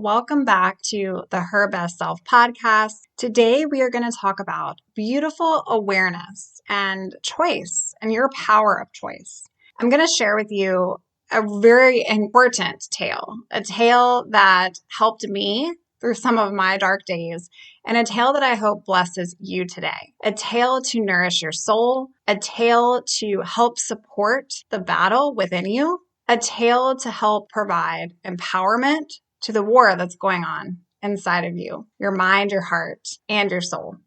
welcome back to the Her Best Self podcast. Today, we are going to talk about beautiful awareness and choice and your power of choice. I'm going to share with you a very important tale, a tale that helped me through some of my dark days, and a tale that I hope blesses you today. A tale to nourish your soul, a tale to help support the battle within you, a tale to help provide empowerment to the war that's going on inside of you, your mind, your heart, and your soul.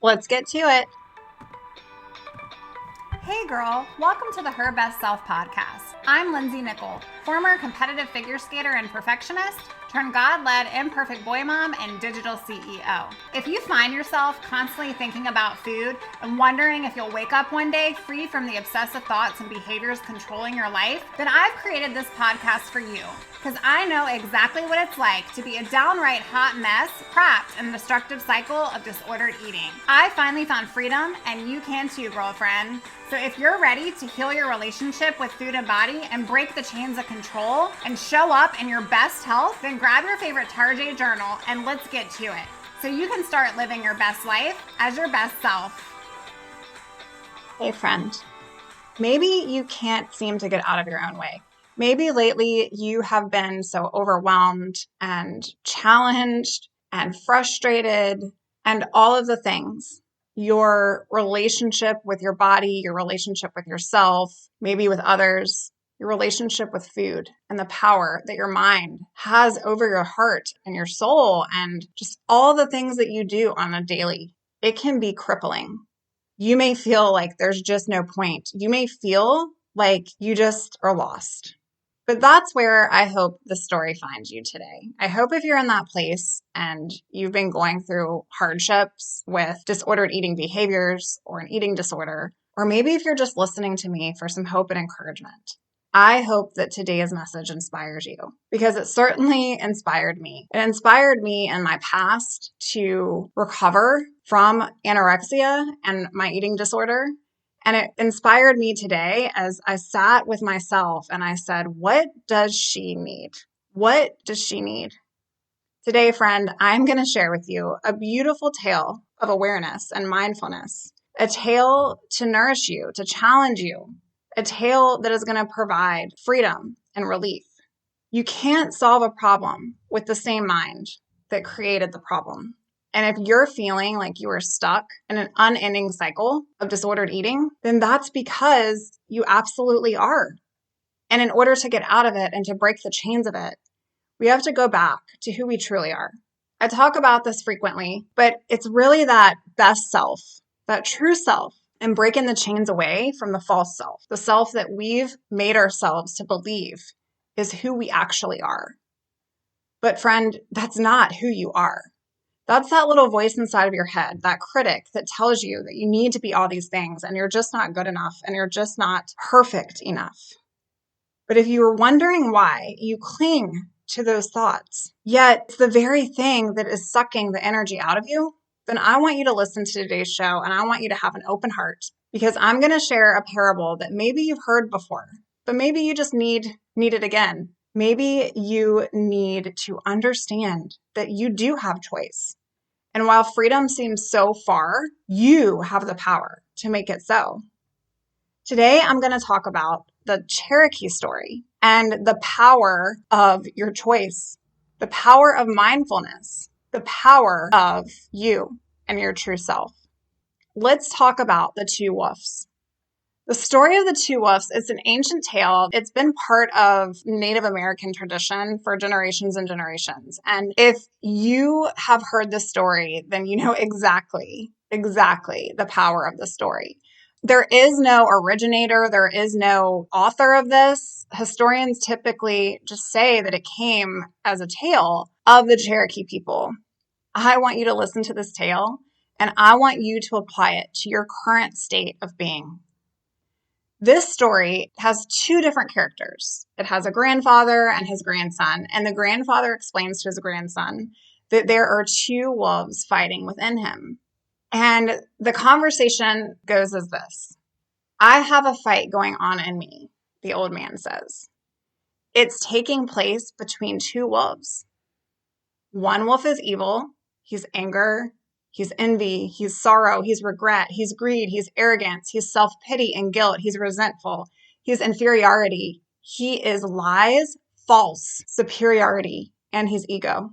Let's get to it. Hey girl, welcome to the Her Best Self podcast. I'm Lindsay Nickel, former competitive figure skater and perfectionist, turned God-led imperfect boy mom and digital CEO. If you find yourself constantly thinking about food and wondering if you'll wake up one day free from the obsessive thoughts and behaviors controlling your life, then I've created this podcast for you. Because I know exactly what it's like to be a downright hot mess, trapped in a destructive cycle of disordered eating. I finally found freedom, and you can too, girlfriend. So if you're ready to heal your relationship with food and body and break the chains of control and show up in your best health, then grab your favorite Tarjay journal and let's get to it. So you can start living your best life as your best self. Hey friend, maybe you can't seem to get out of your own way. Maybe lately you have been so overwhelmed and challenged and frustrated and all of the things. Your relationship with your body, your relationship with yourself, maybe with others, your relationship with food, and the power that your mind has over your heart and your soul, and just all the things that you do on a daily. It can be crippling. You may feel like there's just no point. You may feel like you just are lost. But that's where I hope the story finds you today. I hope if you're in that place and you've been going through hardships with disordered eating behaviors or an eating disorder, or maybe if you're just listening to me for some hope and encouragement, I hope that today's message inspires you, because it certainly inspired me. It inspired me in my past to recover from anorexia and my eating disorder. And it inspired me today as I sat with myself and I said, what does she need? What does she need? Today, friend, I'm going to share with you a beautiful tale of awareness and mindfulness, a tale to nourish you, to challenge you, a tale that is going to provide freedom and relief. You can't solve a problem with the same mind that created the problem. And if you're feeling like you are stuck in an unending cycle of disordered eating, then that's because you absolutely are. And in order to get out of it and to break the chains of it, we have to go back to who we truly are. I talk about this frequently, but it's really that best self, that true self, and breaking the chains away from the false self, the self that we've made ourselves to believe is who we actually are. But friend, that's not who you are. That's that little voice inside of your head, that critic that tells you that you need to be all these things and you're just not good enough and you're just not perfect enough. But if you were wondering why you cling to those thoughts, yet it's the very thing that is sucking the energy out of you, then I want you to listen to today's show and I want you to have an open heart, because I'm going to share a parable that maybe you've heard before, but maybe you just need it again. Maybe you need to understand that you do have choice. And while freedom seems so far, you have the power to make it so. Today, I'm going to talk about the Cherokee story and the power of your choice, the power of mindfulness, the power of you and your true self. Let's talk about the two wolves. The story of the two wolves is an ancient tale. It's been part of Native American tradition for generations and generations. And if you have heard this story, then you know exactly the power of the story. There is no originator. There is no author of this. Historians typically just say that it came as a tale of the Cherokee people. I want you to listen to this tale, and I want you to apply it to your current state of being. This story has two different characters. It has a grandfather and his grandson, and the grandfather explains to his grandson that there are two wolves fighting within him. And the conversation goes as this. I have a fight going on in me, the old man says. It's taking place between two wolves. One wolf is evil. He's anger. He's envy. He's sorrow. He's regret. He's greed. He's arrogance. He's self-pity and guilt. He's resentful. He's inferiority. He is lies, false superiority, and he's ego.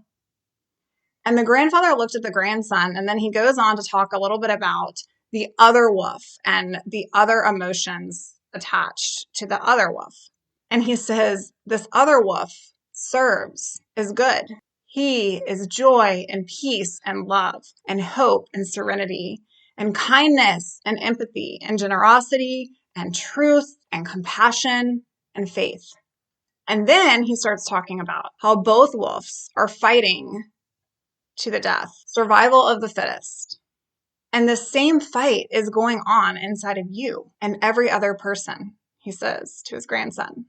And the grandfather looked at the grandson, and then he goes on to talk a little bit about the other wolf and the other emotions attached to the other wolf. And he says, this other wolf serves, is good. He is joy and peace and love and hope and serenity and kindness and empathy and generosity and truth and compassion and faith. And then he starts talking about how both wolves are fighting to the death, survival of the fittest. And the same fight is going on inside of you and every other person, he says to his grandson.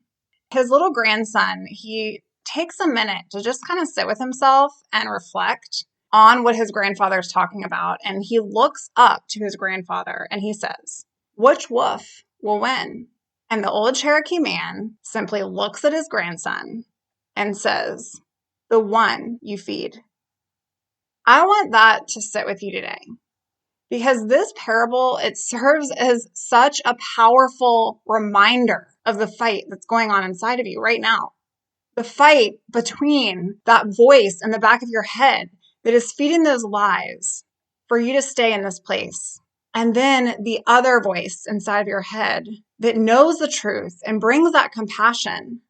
His little grandson, he takes a minute to just kind of sit with himself and reflect on what his grandfather is talking about. And he looks up to his grandfather and he says, which wolf will win? And the old Cherokee man simply looks at his grandson and says, the one you feed. I want that to sit with you today, because this parable, it serves as such a powerful reminder of the fight that's going on inside of you right now. The fight between that voice in the back of your head that is feeding those lies for you to stay in this place. And then the other voice inside of your head that knows the truth and brings that compassion.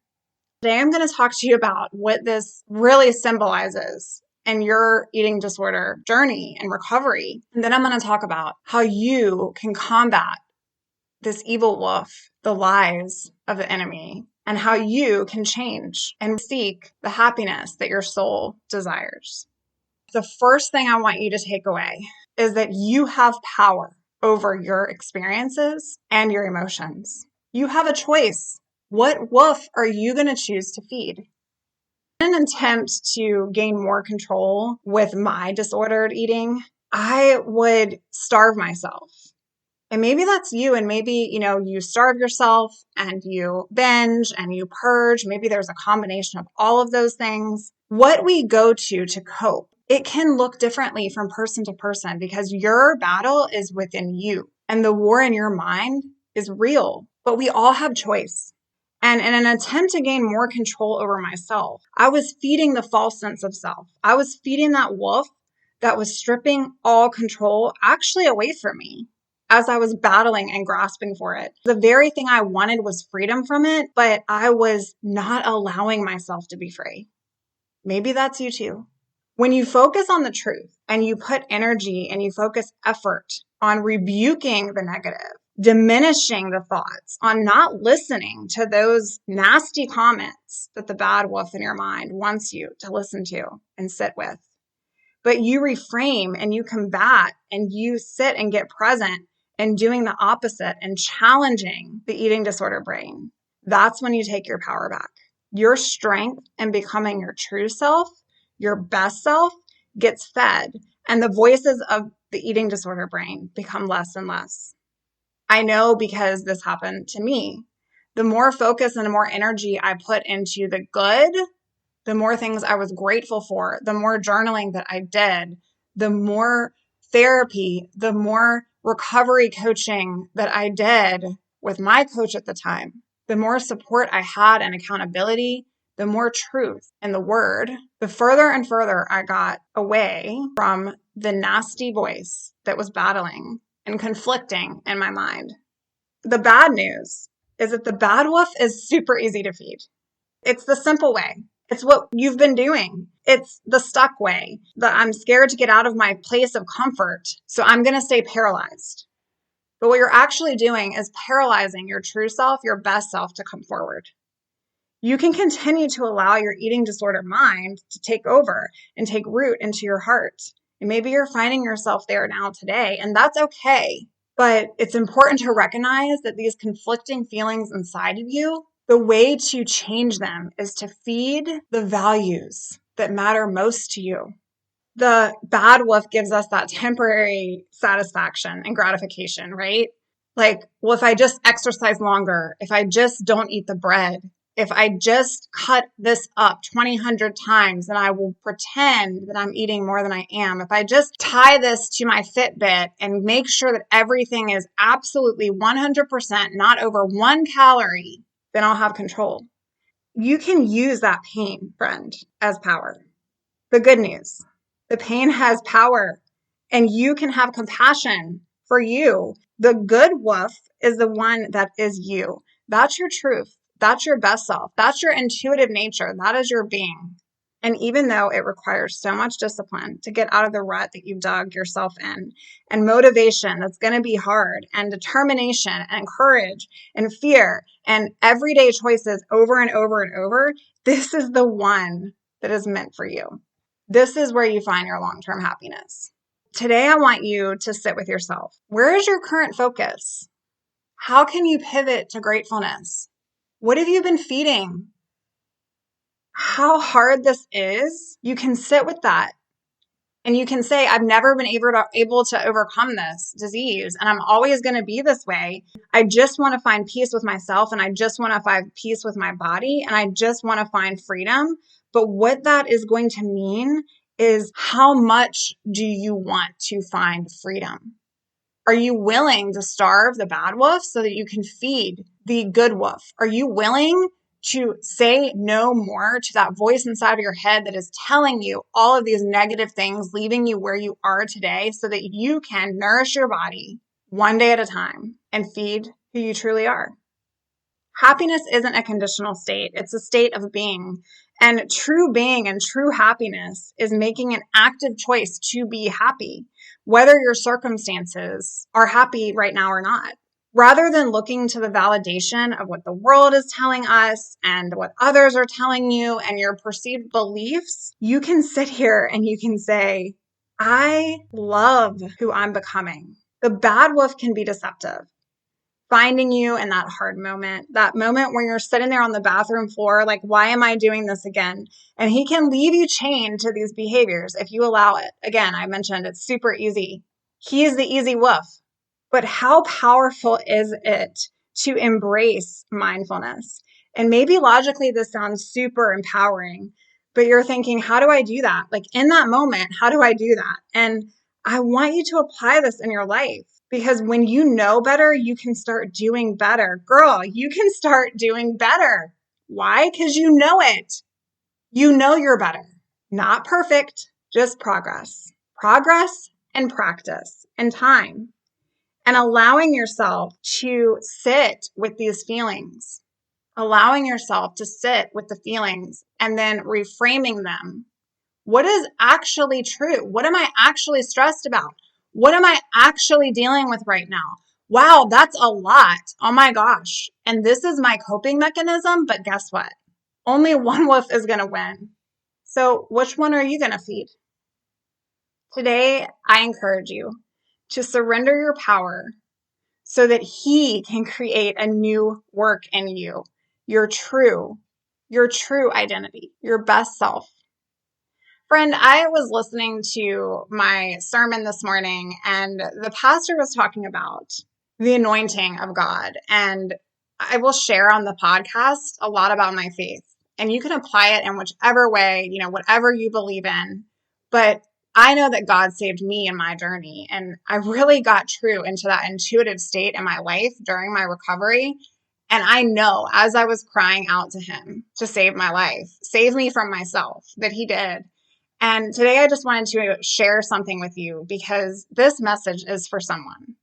Today I'm going to talk to you about what this really symbolizes in your eating disorder journey and recovery. And then I'm going to talk about how you can combat this evil wolf, the lies of the enemy, and how you can change and seek the happiness that your soul desires. The first thing I want you to take away is that you have power over your experiences and your emotions. You have a choice. What wolf are you going to choose to feed? In an attempt to gain more control with my disordered eating, I would starve myself. And maybe that's you, and maybe, you starve yourself and you binge and you purge. Maybe there's a combination of all of those things. What we go to cope, it can look differently from person to person because your battle is within you and the war in your mind is real, but we all have choice. And in an attempt to gain more control over myself, I was feeding the false sense of self. I was feeding that wolf that was stripping all control actually away from me as I was battling and grasping for it. The very thing I wanted was freedom from it, but I was not allowing myself to be free. Maybe that's you too. When you focus on the truth and you put energy and you focus effort on rebuking the negative, diminishing the thoughts, on not listening to those nasty comments that the bad wolf in your mind wants you to listen to and sit with. But you reframe and you combat and you sit and get present and doing the opposite and challenging the eating disorder brain. That's when you take your power back. Your strength and becoming your true self, your best self, gets fed, and the voices of the eating disorder brain become less and less. I know because this happened to me. The more focus and the more energy I put into the good, the more things I was grateful for, the more journaling that I did, the more therapy, the more recovery coaching that I did with my coach at the time, the more support I had and accountability, the more truth in the word, the further and further I got away from the nasty voice that was battling and conflicting in my mind. The bad news is that the bad wolf is super easy to feed. It's the simple way. It's what you've been doing. It's the stuck way, that I'm scared to get out of my place of comfort, so I'm going to stay paralyzed. But what you're actually doing is paralyzing your true self, your best self, to come forward. You can continue to allow your eating disorder mind to take over and take root into your heart. And maybe you're finding yourself there now today, and that's okay. But it's important to recognize that these conflicting feelings inside of you, the way to change them is to feed the values that matter most to you. The bad wolf gives us that temporary satisfaction and gratification, right? Like, well, if I just exercise longer, if I just don't eat the bread, if I just cut this up 2,000 times, then I will pretend that I'm eating more than I am. If I just tie this to my Fitbit and make sure that everything is absolutely 100% not over 1 calorie, then I'll have control. You can use that pain, friend, as power. The good news, the pain has power, and you can have compassion for you. The good wolf is the one that is you. That's your truth. That's your best self. That's your intuitive nature. That is your being. And even though it requires so much discipline to get out of the rut that you've dug yourself in, and motivation that's going to be hard, and determination and courage and fear and everyday choices over and over and over, this is the one that is meant for you. This is where you find your long-term happiness. Today, I want you to sit with yourself. Where is your current focus? How can you pivot to gratefulness? What have you been feeding? How hard this is, you can sit with that and you can say, I've never been able to overcome this disease, and I'm always going to be this way. I just want to find peace with myself, and I just want to find peace with my body, and I just want to find freedom. But what that is going to mean is, how much do you want to find freedom? Are you willing to starve the bad wolf so that you can feed the good wolf? Are you willing to say no more to that voice inside of your head that is telling you all of these negative things, leaving you where you are today, so that you can nourish your body one day at a time and feed who you truly are? Happiness isn't a conditional state. It's a state of being. And true being and true happiness is making an active choice to be happy, whether your circumstances are happy right now or not. Rather than looking to the validation of what the world is telling us and what others are telling you and your perceived beliefs, you can sit here and you can say, I love who I'm becoming. The bad wolf can be deceptive, finding you in that hard moment, that moment where you're sitting there on the bathroom floor, like, why am I doing this again? And he can leave you chained to these behaviors if you allow it. Again, I mentioned it's super easy. He is the easy wolf. But how powerful is it to embrace mindfulness? And maybe logically this sounds super empowering, but you're thinking, how do I do that? Like, in that moment, how do I do that? And I want you to apply this in your life, because when you know better, you can start doing better. Girl, you can start doing better. Why? Because you know it. You know you're better. Not perfect, just progress. Progress and practice and time. And allowing yourself to sit with these feelings, allowing yourself to sit with the feelings and then reframing them. What is actually true? What am I actually stressed about? What am I actually dealing with right now? Wow, that's a lot. Oh my gosh. And this is my coping mechanism, but guess what? Only one wolf is going to win. So which one are you going to feed? Today, I encourage you to surrender your power so that he can create a new work in you, your true identity, your best self. Friend, I was listening to my sermon this morning, and the pastor was talking about the anointing of God. And I will share on the podcast a lot about my faith, and you can apply it in whichever way, whatever you believe in. But I know that God saved me in my journey, and I really got true into that intuitive state in my life during my recovery. And I know, as I was crying out to him to save my life, save me from myself, that he did. And today I just wanted to share something with you, because this message is for someone.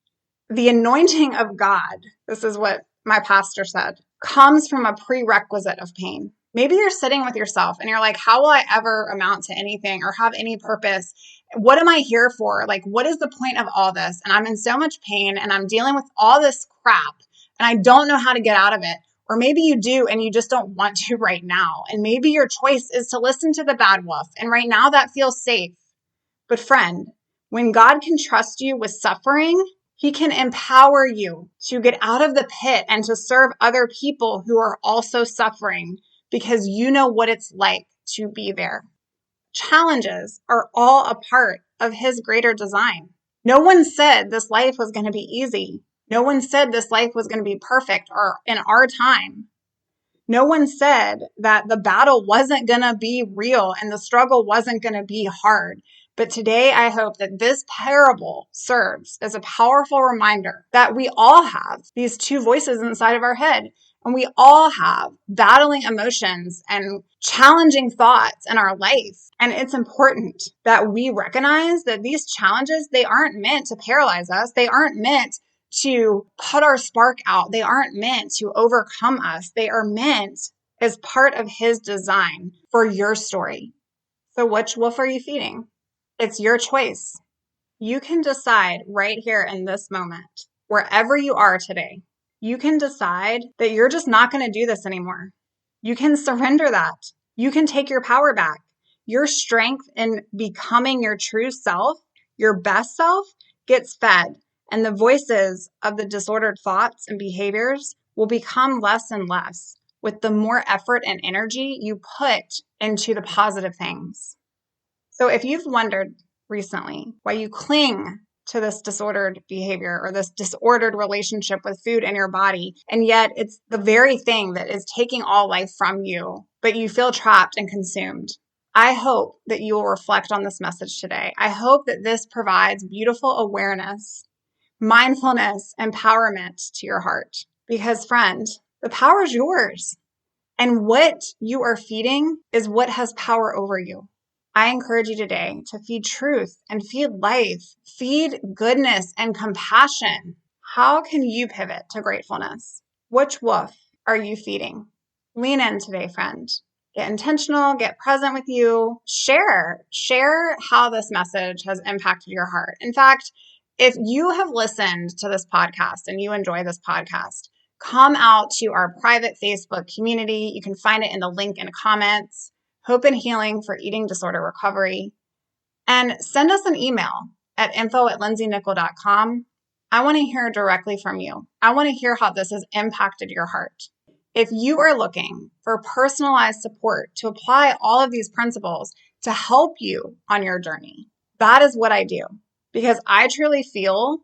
The anointing of God, this is what my pastor said, comes from a prerequisite of pain. Maybe you're sitting with yourself and you're like, how will I ever amount to anything or have any purpose? What am I here for? Like, what is the point of all this? And I'm in so much pain and I'm dealing with all this crap and I don't know how to get out of it. Or maybe you do and you just don't want to right now. And maybe your choice is to listen to the bad wolf. And right now that feels safe. But friend, when God can trust you with suffering, he can empower you to get out of the pit and to serve other people who are also suffering, because you know what it's like to be there. Challenges are all a part of his greater design. No one said this life was going to be easy. No one said this life was going to be perfect or in our time. No one said that the battle wasn't going to be real and the struggle wasn't going to be hard. But today, I hope that this parable serves as a powerful reminder that we all have these two voices inside of our head, and we all have battling emotions and challenging thoughts in our life. And it's important that we recognize that these challenges, they aren't meant to paralyze us. They aren't meant to put our spark out. They aren't meant to overcome us. They are meant as part of his design for your story. So which wolf are you feeding? It's your choice. You can decide right here in this moment, wherever you are today, you can decide that you're just not going to do this anymore. You can surrender that. You can take your power back. Your strength in becoming your true self, your best self, gets fed, and the voices of the disordered thoughts and behaviors will become less and less with the more effort and energy you put into the positive things. So if you've wondered recently why you cling to this disordered behavior or this disordered relationship with food in your body, and yet it's the very thing that is taking all life from you, but you feel trapped and consumed, I hope that you will reflect on this message today. I hope that this provides beautiful awareness, mindfulness, empowerment to your heart. Because, friend, the power is yours. And what you are feeding is what has power over you. I encourage you today to feed truth and feed life, feed goodness and compassion. How can you pivot to gratefulness? Which wolf are you feeding? Lean in today, friend. Get intentional, get present with you. Share how this message has impacted your heart. In fact, if you have listened to this podcast and you enjoy this podcast, come out to our private Facebook community. You can find it in the link in the comments. Hope and Healing for Eating Disorder Recovery. And send us an email at info@lindsaynickel.com. I want to hear directly from you. I want to hear how this has impacted your heart. If you are looking for personalized support to apply all of these principles to help you on your journey, that is what I do. Because I truly feel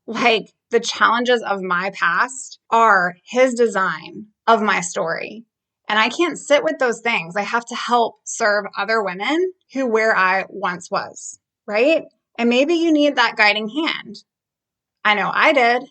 like the challenges of my past are his design of my story. And I can't sit with those things. I have to help serve other women who where I once was, right? And maybe you need that guiding hand. I know I did.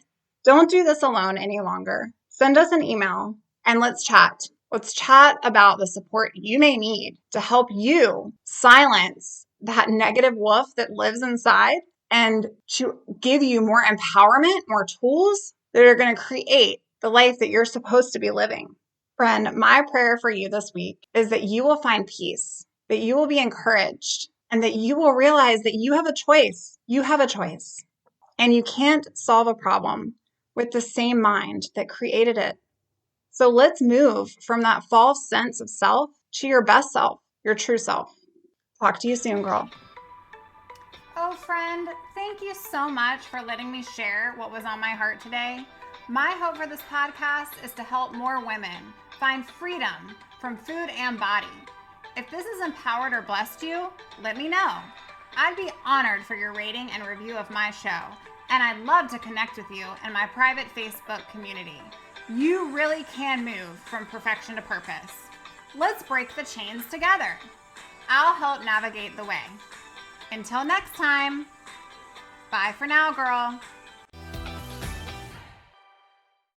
Don't do this alone any longer. Send us an email and let's chat. Let's chat about the support you may need to help you silence that negative wolf that lives inside and to give you more empowerment, more tools that are going to create the life that you're supposed to be living. Friend, my prayer for you this week is that you will find peace, that you will be encouraged, and that you will realize that you have a choice. You have a choice. And you can't solve a problem with the same mind that created it. So let's move from that false sense of self to your best self, your true self. Talk to you soon, girl. Oh, friend, thank you so much for letting me share what was on my heart today. My hope for this podcast is to help more women find freedom from food and body. If this has empowered or blessed you, let me know. I'd be honored for your rating and review of my show, and I'd love to connect with you in my private Facebook community. You really can move from perfection to purpose. Let's break the chains together. I'll help navigate the way. Until next time, bye for now, girl.